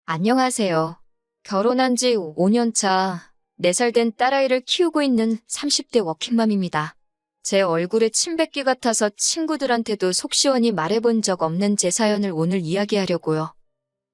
안녕하세요. 결혼한 지 5년 차, 4살 된 딸아이를 키우고 있는 30대 워킹맘입니다. 제 얼굴에 침 뱉기 같아서 친구들한테도 속 시원히 말해본 적 없는 제 사연을 오늘 이야기하려고요.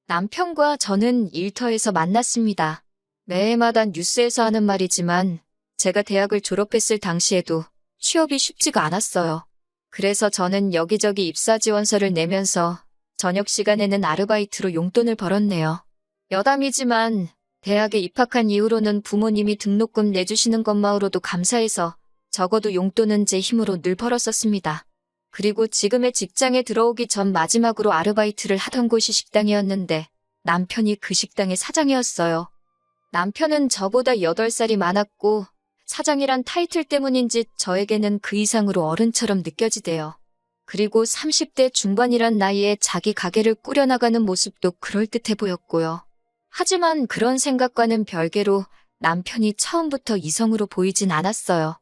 남편과 저는 일터에서 만났습니다. 매해마다 뉴스에서 하는 말이지만 제가 대학을 졸업했을 당시에도 취업이 쉽지가 않았어요. 그래서 저는 여기저기 입사 지원서를 내면서 저녁 시간에는 아르바이트로 용돈을 벌었네요. 여담이지만 대학에 입학한 이후로는 부모님이 등록금 내주시는 것만으로도 감사해서 적어도 용돈은 제 힘으로 늘 벌었었습니다. 그리고 지금의 직장에 들어오기 전 마지막으로 아르바이트를 하던 곳이 식당이었는데 남편이 그 식당의 사장이었어요. 남편은 저보다 8살이 많았고 사장이란 타이틀 때문인지 저에게는 그 이상으로 어른처럼 느껴지대요. 그리고 30대 중반이란 나이에 자기 가게를 꾸려나가는 모습도 그럴듯해 보였고요. 하지만 그런 생각과는 별개로 남편이 처음부터 이성으로 보이진 않았어요.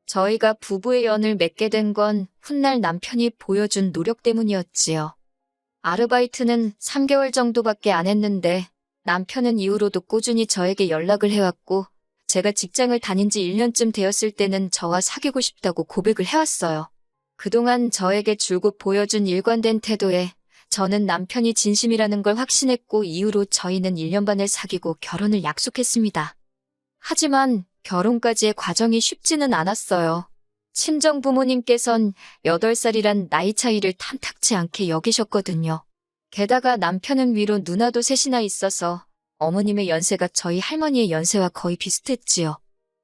저희가 부부의 연을 맺게 된 건 훗날 남편이 보여준 노력 때문이었지요. 아르바이트는 3개월 정도밖에 안 했는데 남편은 이후로도 꾸준히 저에게 연락을 해왔고 제가 직장을 다닌 지 1년쯤 되었을 때는 저와 사귀고 싶다고 고백을 해왔어요. 그동안 저에게 줄곧 보여준 일관된 태도에 저는 남편이 진심이라는 걸 확신했고 이후로 저희는 1년 반을 사귀고 결혼을 약속했습니다. 하지만 결혼까지의 과정이 쉽지는 않았어요. 친정 부모님께선 8살이란 나이 차이를 탐탁치 않게 여기셨거든요. 게다가 남편은 위로 누나도 셋이나 있어서 어머님의 연세가 저희 할머니의 연세와 거의 비슷했지요.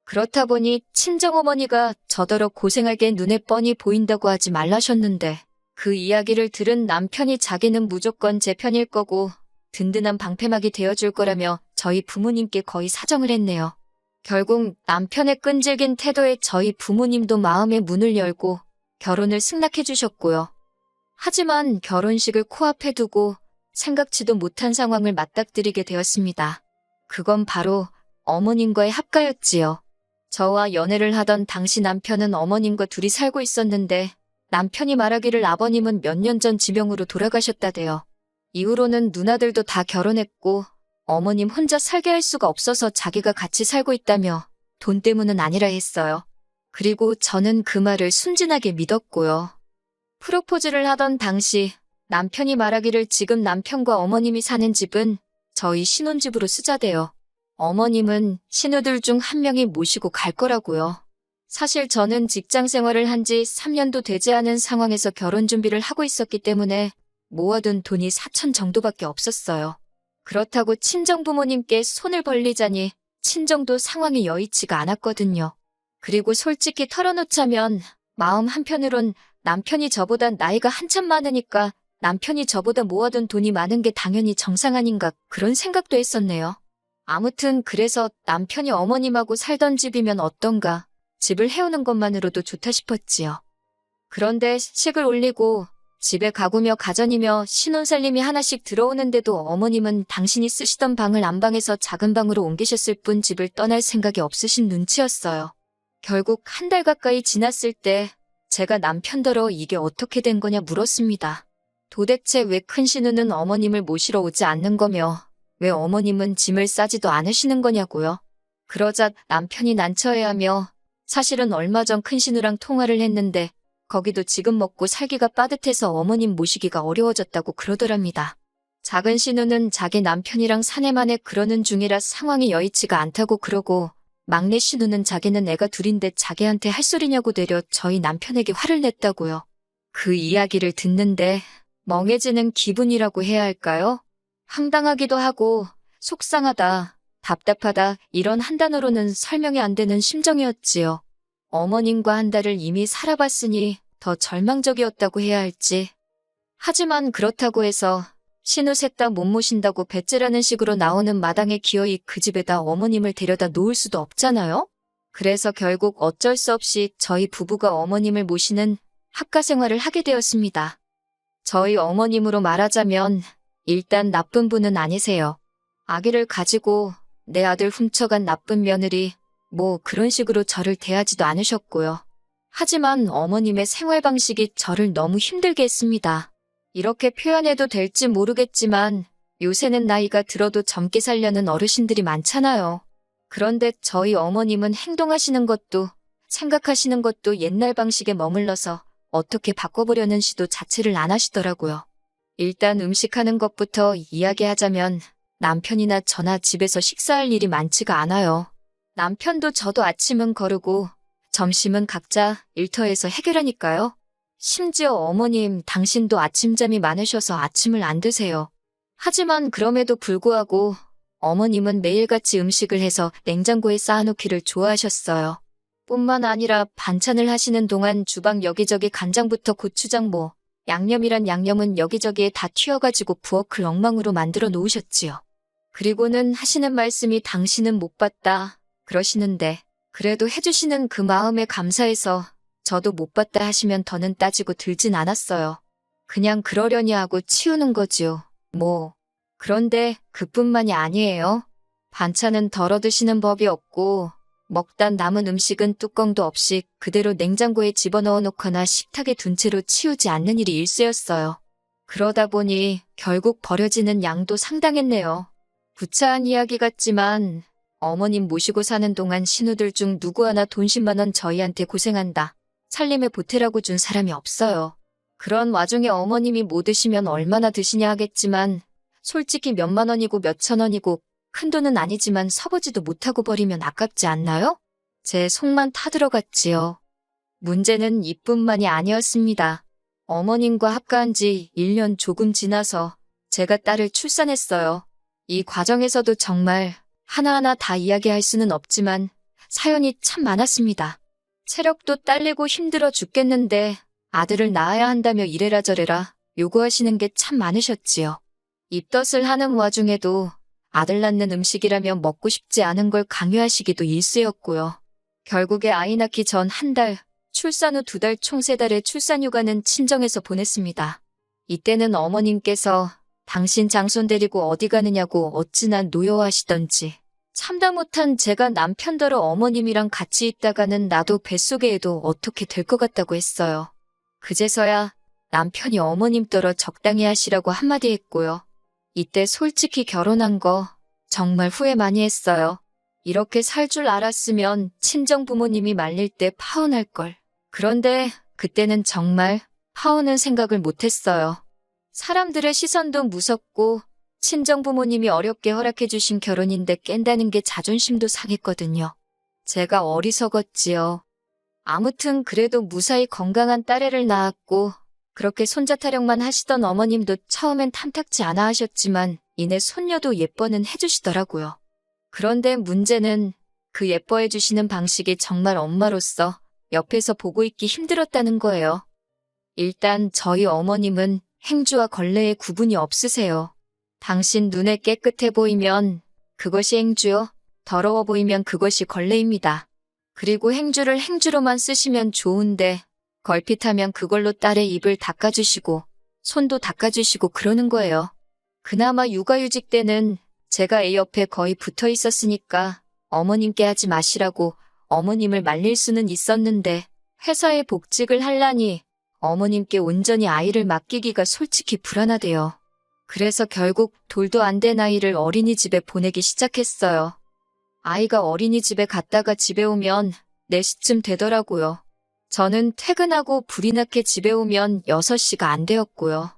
그렇다 보니 친정어머니가 저더러 고생하게 눈에 뻔히 보인다고 하지 말라셨는데 그 이야기를 들은 남편이 자기는 무조건 제 편일 거고 든든한 방패막이 되어줄 거라며 저희 부모님께 거의 사정을 했네요. 결국 남편의 끈질긴 태도에 저희 부모님도 마음의 문을 열고 결혼을 승낙해 주셨고요. 하지만 결혼식을 코앞에 두고 생각지도 못한 상황을 맞닥뜨리게 되었습니다. 그건 바로 어머님과의 합가였지요. 저와 연애를 하던 당시 남편은 어머님과 둘이 살고 있었는데 남편이 말하기를 아버님은 몇 년 전 지병으로 돌아가셨다대요. 이후로는 누나들도 다 결혼했고 어머님 혼자 살게 할 수가 없어서 자기가 같이 살고 있다며 돈 때문은 아니라 했어요. 그리고 저는 그 말을 순진하게 믿었고요. 프로포즈를 하던 당시 남편이 말하기를 지금 남편과 어머님이 사는 집은 저희 신혼집으로 쓰자대요. 어머님은 신우들 중 한 명이 모시고 갈 거라고요. 사실 저는 직장 생활을 한 지 3년도 되지 않은 상황에서 결혼 준비를 하고 있었기 때문에 모아둔 돈이 4천 정도밖에 없었어요. 그렇다고 친정 부모님께 손을 벌리자니 친정도 상황이 여의치가 않았거든요. 그리고 솔직히 털어놓자면 마음 한편으론 남편이 저보다 나이가 한참 많으니까 남편이 저보다 모아둔 돈이 많은 게 당연히 정상 아닌가 그런 생각도 했었네요. 아무튼 그래서 남편이 어머님하고 살던 집이면 어떤가 집을 해오는 것만으로도 좋다 싶었지요. 그런데 식을 올리고 집에 가구며 가전이며 신혼살림이 하나씩 들어오는데도 어머님은 당신이 쓰시던 방을 안방에서 작은 방으로 옮기셨을 뿐 집을 떠날 생각이 없으신 눈치였어요. 결국 한 달 가까이 지났을 때 제가 남편더러 이게 어떻게 된 거냐 물었습니다. 도대체 왜 큰 신우는 어머님을 모시러 오지 않는 거며 왜 어머님은 짐을 싸지도 않으시는 거냐고요. 그러자 남편이 난처해하며 사실은 얼마 전 큰 신우랑 통화를 했는데 거기도 지금 먹고 살기가 빠듯해서 어머님 모시기가 어려워졌다고 그러더랍니다. 작은 신우는 자기 남편이랑 사내만에 그러는 중이라 상황이 여의치가 않다고 그러고 막내 신우는 자기는 애가 둘인데 자기한테 할 소리냐고 되려 저희 남편에게 화를 냈다고요. 그 이야기를 듣는데 멍해지는 기분이라고 해야 할까요? 황당하기도 하고 속상하다, 답답하다 이런 한 단어로는 설명이 안 되는 심정이었지요. 어머님과 한 달을 이미 살아봤으니 더 절망적이었다고 해야 할지. 하지만 그렇다고 해서 신우 셋 다 못 모신다고 배째라는 식으로 나오는 마당에 기어이 그 집에다 어머님을 데려다 놓을 수도 없잖아요? 그래서 결국 어쩔 수 없이 저희 부부가 어머님을 모시는 합가 생활을 하게 되었습니다. 저희 어머님으로 말하자면 일단 나쁜 분은 아니세요. 아기를 가지고 내 아들 훔쳐간 나쁜 며느리 뭐 그런 식으로 저를 대하지도 않으셨고요. 하지만 어머님의 생활 방식이 저를 너무 힘들게 했습니다. 이렇게 표현해도 될지 모르겠지만 요새는 나이가 들어도 젊게 살려는 어르신들이 많잖아요. 그런데 저희 어머님은 행동하시는 것도 생각하시는 것도 옛날 방식에 머물러서 어떻게 바꿔보려는 시도 자체를 안 하시더라고요. 일단 음식하는 것부터 이야기하자면 남편이나 저나 집에서 식사할 일이 많지가 않아요. 남편도 저도 아침은 거르고 점심은 각자 일터에서 해결하니까요. 심지어 어머님, 당신도 아침잠이 많으셔서 아침을 안 드세요. 하지만 그럼에도 불구하고 어머님은 매일같이 음식을 해서 냉장고에 쌓아놓기를 좋아하셨어요. 뿐만 아니라 반찬을 하시는 동안 주방 여기저기 간장부터 고추장 양념이란 양념은 여기저기에 다 튀어가지고 부엌을 엉망으로 만들어 놓으셨지요. 그리고는 하시는 말씀이 당신은 못 봤다 그러시는데 그래도 해주시는 그 마음에 감사해서 저도 못 봤다 하시면 더는 따지고 들진 않았어요. 그냥 그러려니 하고 치우는 거지요. 그런데 그뿐만이 아니에요. 반찬은 덜어 드시는 법이 없고 먹다 남은 음식은 뚜껑도 없이 그대로 냉장고에 집어넣어 놓거나 식탁에 둔 채로 치우지 않는 일이 일쑤였어요. 그러다 보니 결국 버려지는 양도 상당했네요. 구차한 이야기 같지만 어머님 모시고 사는 동안 신우들 중 누구 하나 돈 10만 원 저희한테 고생한다. 살림에 보태라고 준 사람이 없어요. 그런 와중에 어머님이 뭐 드시면 얼마나 드시냐 하겠지만 솔직히 몇만 원이고 몇천 원이고 큰돈은 아니지만 서보지도 못하고 버리면 아깝지 않나요? 제 속만 타들어갔지요. 문제는 이뿐만이 아니었습니다. 어머님과 합가한 지 1년 조금 지나서 제가 딸을 출산했어요. 이 과정에서도 정말 하나하나 다 이야기할 수는 없지만 사연이 참 많았습니다. 체력도 딸리고 힘들어 죽겠는데 아들을 낳아야 한다며 이래라 저래라 요구하시는 게 참 많으셨지요. 입덧을 하는 와중에도 아들 낳는 음식이라며 먹고 싶지 않은 걸 강요하시기도 일쑤였고요. 결국에 아이 낳기 전 1달, 출산 후 2달 총 3달의 출산휴가는 친정에서 보냈습니다. 이때는 어머님께서 당신 장손 데리고 어디 가느냐고 어찌나 노여워하시던지 참다 못한 제가 남편더러 어머님이랑 같이 있다가는 나도 뱃속에 애도 어떻게 될 것 같다고 했어요. 그제서야 남편이 어머님더러 적당히 하시라고 한마디 했고요. 이때 솔직히 결혼한 거 정말 후회 많이 했어요. 이렇게 살 줄 알았으면 친정 부모님이 말릴 때 파혼할 걸. 그런데 그때는 정말 파혼은 생각을 못했어요. 사람들의 시선도 무섭고 친정 부모님이 어렵게 허락해 주신 결혼인데 깬다는 게 자존심도 상했거든요. 제가 어리석었지요. 아무튼 그래도 무사히 건강한 딸애를 낳았고 그렇게 손자 타령만 하시던 어머님도 처음엔 탐탁지 않아 하셨지만 이내 손녀도 예뻐는 해주시더라고요. 그런데 문제는 그 예뻐해 주시는 방식이 정말 엄마로서 옆에서 보고 있기 힘들었다는 거예요. 일단 저희 어머님은 행주와 걸레에 구분이 없으세요. 당신 눈에 깨끗해 보이면 그것이 행주요. 더러워 보이면 그것이 걸레입니다. 그리고 행주를 행주로만 쓰시면 좋은데 걸핏하면 그걸로 딸의 입을 닦아주시고 손도 닦아주시고 그러는 거예요. 그나마 육아휴직 때는 제가 애 옆에 거의 붙어 있었으니까 어머님께 하지 마시라고 어머님을 말릴 수는 있었는데 회사에 복직을 하려니 어머님께 온전히 아이를 맡기기가 솔직히 불안하대요. 그래서 결국 돌도 안 된 아이를 어린이집에 보내기 시작했어요. 아이가 어린이집에 갔다가 집에 오면 4시쯤 되더라고요. 저는 퇴근하고 불이 나게 집에 오면 6시가 안 되었고요.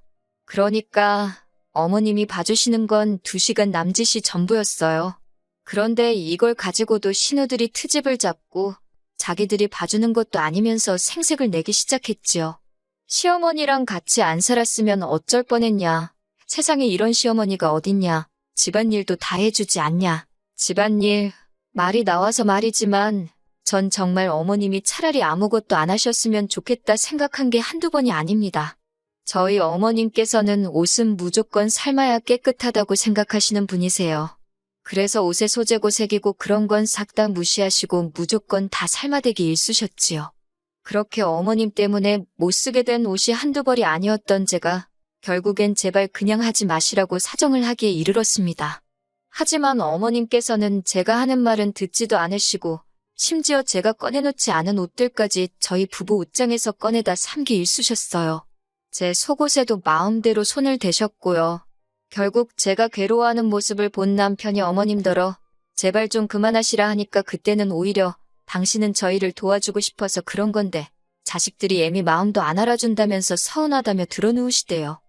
그러니까 어머님이 봐주시는 건 2시간 남짓이 전부였어요. 그런데 이걸 가지고도 신우들이 트집을 잡고 자기들이 봐주는 것도 아니면서 생색을 내기 시작했지요. 시어머니랑 같이 안 살았으면 어쩔 뻔했냐. 세상에 이런 시어머니가 어딨냐. 집안일도 다 해주지 않냐. 집안일, 말이 나와서 말이지만 전 정말 어머님이 차라리 아무것도 안 하셨으면 좋겠다 생각한 게 한두 번이 아닙니다. 저희 어머님께서는 옷은 무조건 삶아야 깨끗하다고 생각하시는 분이세요. 그래서 옷의 소재고 색이고 그런 건 싹 다 무시하시고 무조건 다 삶아대기 일쑤셨지요. 그렇게 어머님 때문에 못 쓰게 된 옷이 한두 벌이 아니었던 제가 결국엔 제발 그냥 하지 마시라고 사정을 하기에 이르렀습니다. 하지만 어머님께서는 제가 하는 말은 듣지도 않으시고 심지어 제가 꺼내놓지 않은 옷들까지 저희 부부 옷장에서 꺼내다 삼기 일쑤셨어요. 제 속옷에도 마음대로 손을 대셨고요. 결국 제가 괴로워하는 모습을 본 남편이 어머님더러 제발 좀 그만하시라 하니까 그때는 오히려 당신은 저희를 도와주고 싶어서 그런 건데 자식들이 애미 마음도 안 알아준다면서 서운하다며 들어누우시대요.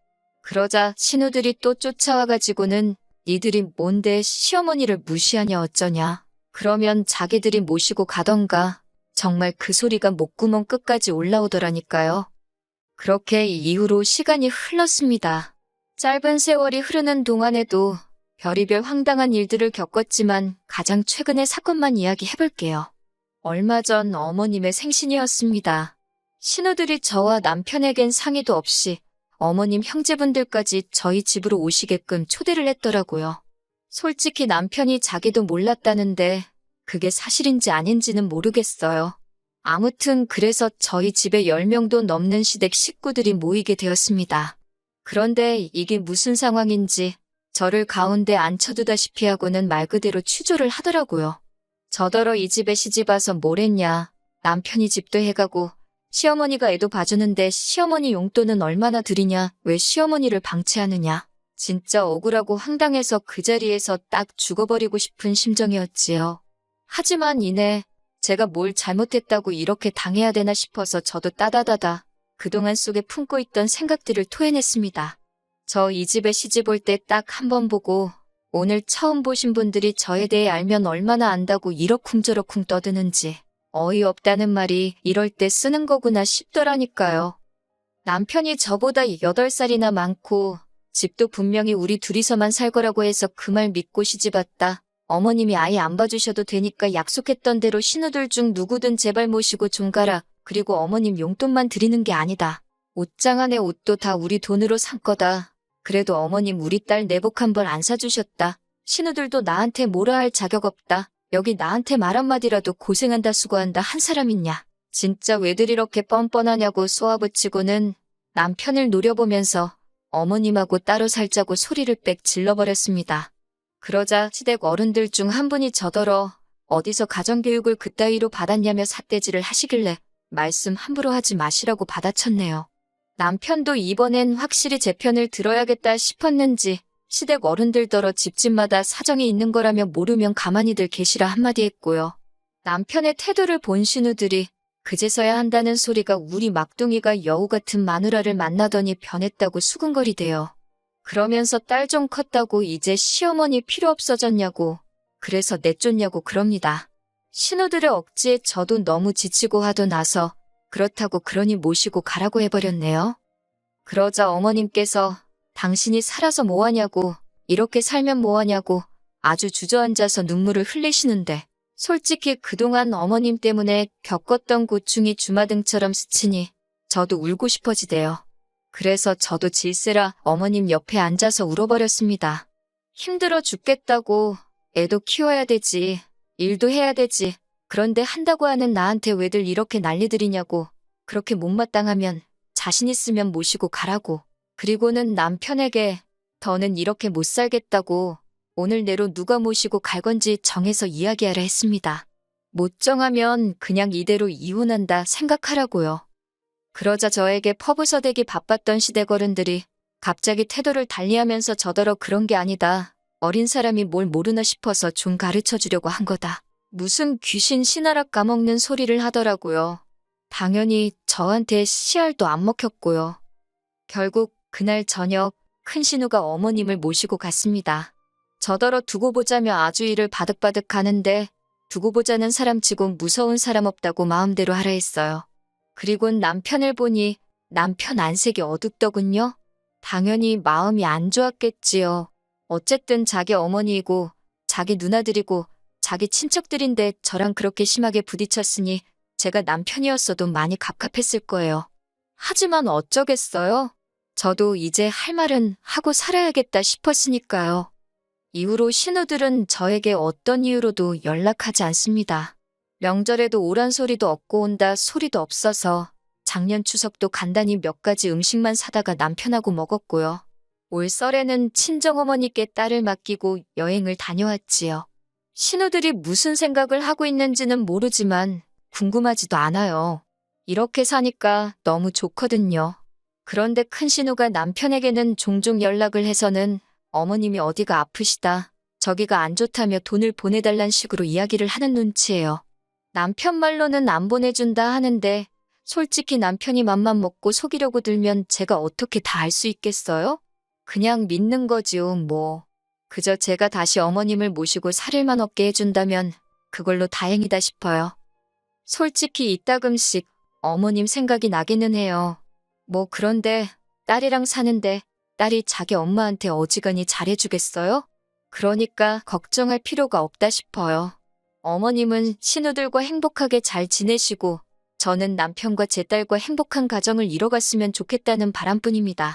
그러자 신우들이 또 쫓아와가지고는 니들이 뭔데 시어머니를 무시하냐 어쩌냐. 그러면 자기들이 모시고 가던가. 정말 그 소리가 목구멍 끝까지 올라오더라니까요. 그렇게 이후로 시간이 흘렀습니다. 짧은 세월이 흐르는 동안에도 별의별 황당한 일들을 겪었지만 가장 최근의 사건만 이야기해볼게요. 얼마 전 어머님의 생신이었습니다. 신우들이 저와 남편에겐 상의도 없이 어머님 형제분들까지 저희 집으로 오시게끔 초대를 했더라고요. 솔직히 남편이 자기도 몰랐다는데 그게 사실인지 아닌지는 모르겠어요. 아무튼 그래서 저희 집에 10명도 넘는 시댁 식구들이 모이게 되었습니다. 그런데 이게 무슨 상황인지 저를 가운데 앉혀두다시피 하고는 말 그대로 취조를 하더라고요. 저더러 이 집에 시집와서 뭘 했냐. 남편이 집도 해가고 시어머니가 애도 봐주는데 시어머니 용돈은 얼마나 드리냐. 왜 시어머니를 방치하느냐. 진짜 억울하고 황당해서 그 자리에서 딱 죽어버리고 싶은 심정이었지요. 하지만 이내 제가 뭘 잘못했다고 이렇게 당해야 되나 싶어서 저도 따다다다 그동안 속에 품고 있던 생각들을 토해냈습니다. 저 이 집에 시집 올 때 딱 한 번 보고 오늘 처음 보신 분들이 저에 대해 알면 얼마나 안다고 이러쿵저러쿵 떠드는지 어이없다는 말이 이럴 때 쓰는 거구나 싶더라니까요. 남편이 저보다 8살이나 많고 집도 분명히 우리 둘이서만 살 거라고 해서 그 말 믿고 시집 왔다. 어머님이 아예 안 봐주셔도 되니까 약속했던 대로 신우들 중 누구든 제발 모시고 좀 가라. 그리고 어머님 용돈만 드리는 게 아니다. 옷장 안에 옷도 다 우리 돈으로 산 거다. 그래도 어머님 우리 딸 내복 한 벌 안 사주셨다. 신우들도 나한테 뭐라 할 자격 없다. 여기 나한테 말 한마디라도 고생한다 수고한다 한 사람 있냐. 진짜 왜들 이렇게 뻔뻔하냐고 쏘아붙이고는 남편을 노려보면서 어머님하고 따로 살자고 소리를 빽 질러버렸습니다. 그러자 시댁 어른들 중 한 분이 저더러 어디서 가정교육을 그따위로 받았냐며 삿대질을 하시길래 말씀 함부로 하지 마시라고 받아쳤네요. 남편도 이번엔 확실히 제 편을 들어야겠다 싶었는지 시댁 어른들더러 집집마다 사정이 있는 거라며 모르면 가만히들 계시라 한마디 했고요. 남편의 태도를 본 신우들이 그제서야 한다는 소리가 우리 막둥이가 여우 같은 마누라를 만나더니 변했다고 수근거리대요. 그러면서 딸 좀 컸다고 이제 시어머니 필요 없어졌냐고 그래서 내쫓냐고 그럽니다. 신우들의 억지에 저도 너무 지치고 하도 나서 그렇다고 그러니 모시고 가라고 해버렸네요. 그러자 어머님께서 당신이 살아서 뭐하냐고 이렇게 살면 뭐하냐고 아주 주저앉아서 눈물을 흘리시는데 솔직히 그동안 어머님 때문에 겪었던 고충이 주마등처럼 스치니 저도 울고 싶어지대요. 그래서 저도 질세라 어머님 옆에 앉아서 울어버렸습니다. 힘들어 죽겠다고 애도 키워야 되지. 일도 해야 되지. 그런데 한다고 하는 나한테 왜들 이렇게 난리들이냐고. 그렇게 못마땅하면 자신 있으면 모시고 가라고. 그리고는 남편에게 더는 이렇게 못 살겠다고 오늘 내로 누가 모시고 갈 건지 정해서 이야기하라 했습니다. 못 정하면 그냥 이대로 이혼한다 생각하라고요. 그러자 저에게 퍼부서대기 바빴던 시댁 어른들이 갑자기 태도를 달리하면서 저더러 그런 게 아니다. 어린 사람이 뭘 모르나 싶어서 좀 가르쳐 주려고 한 거다. 무슨 귀신 신하락 까먹는 소리를 하더라고요. 당연히 저한테 씨알도 안 먹혔고요. 결국 그날 저녁 큰 신우가 어머님을 모시고 갔습니다. 저더러 두고 보자며 아주 이를 바득바득 가는데 두고 보자는 사람치고 무서운 사람 없다고 마음대로 하라 했어요. 그리곤 남편을 보니 남편 안색이 어둡더군요. 당연히 마음이 안 좋았겠지요. 어쨌든 자기 어머니이고 자기 누나들이고 자기 친척들인데 저랑 그렇게 심하게 부딪혔으니 제가 남편이었어도 많이 갑갑했을 거예요. 하지만 어쩌겠어요? 저도 이제 할 말은 하고 살아야겠다 싶었으니까요. 이후로 신우들은 저에게 어떤 이유로도 연락하지 않습니다. 명절에도 오란 소리도 없고 온다 소리도 없어서 작년 추석도 간단히 몇 가지 음식만 사다가 남편하고 먹었고요. 올 설에는 친정어머니께 딸을 맡기고 여행을 다녀왔지요. 신우들이 무슨 생각을 하고 있는지는 모르지만 궁금하지도 않아요. 이렇게 사니까 너무 좋거든요. 그런데 큰 신우가 남편에게는 종종 연락을 해서는 어머님이 어디가 아프시다, 저기가 안 좋다며 돈을 보내달란 식으로 이야기를 하는 눈치예요. 남편 말로는 안 보내준다 하는데 솔직히 남편이 맘만 먹고 속이려고 들면 제가 어떻게 다 알 수 있겠어요? 그냥 믿는 거지요, 뭐. 그저 제가 다시 어머님을 모시고 살일만 없게 해준다면 그걸로 다행이다 싶어요. 솔직히 이따금씩 어머님 생각이 나기는 해요. 뭐 그런데 딸이랑 사는데 딸이 자기 엄마한테 어지간히 잘해주겠어요? 그러니까 걱정할 필요가 없다 싶어요. 어머님은 신우들과 행복하게 잘 지내시고 저는 남편과 제 딸과 행복한 가정을 이뤄갔으면 좋겠다는 바람뿐입니다.